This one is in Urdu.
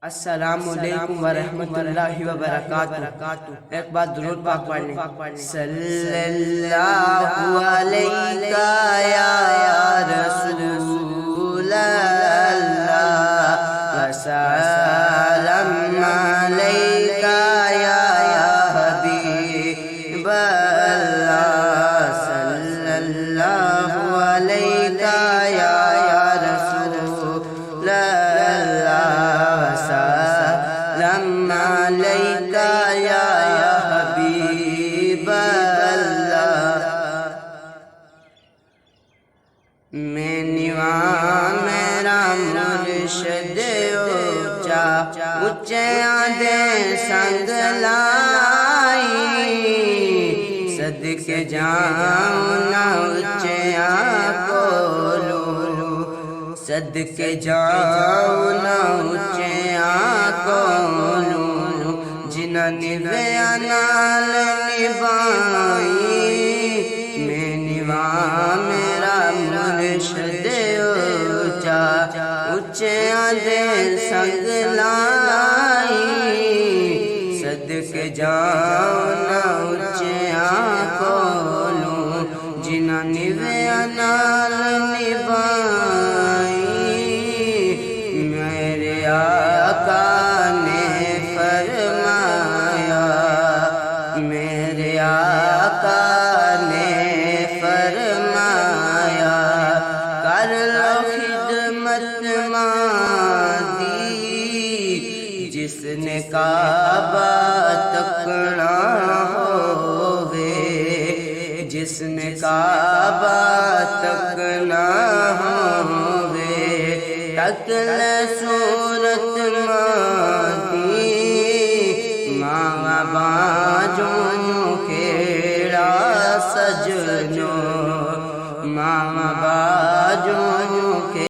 السلام علیکم ورحمۃ اللہ وبرکاتہ۔ ایک بار درود پاک پڑھنے۔ صلی اللہ علیہ یا رسول اللہ وسلم علیک یا حبیب اللہ صلی اللہ علیہ یا رسول سلام علیک یا حبیب اللہ۔ میں نیوان میرا مرشد اونچا اونچیاں دے سنگ لائی، صدقے جاؤں نہ اونچیاں کولوں، صدقے جاؤں نہ اونچیاں کولوں، جنہاں نویاں نال نبھائی۔ میں نواں میرا مرشد اونچا اونچیاں دے سنگ لائی، صدقے جاؤں نہ اونچیاں کولوں، جنہاں نویاں نال نبھائی۔ میرے آقا نے فرمایا، میرے آقا نے فرمایا، کر لو خدمت ماں دی، جس نے کعبہ تکنا ہووے، جس نے کعبہ تکنا ہووے، تک لے صورت ماں دی، ماں باجوں کھیڑا سجنوں، ماں باجوں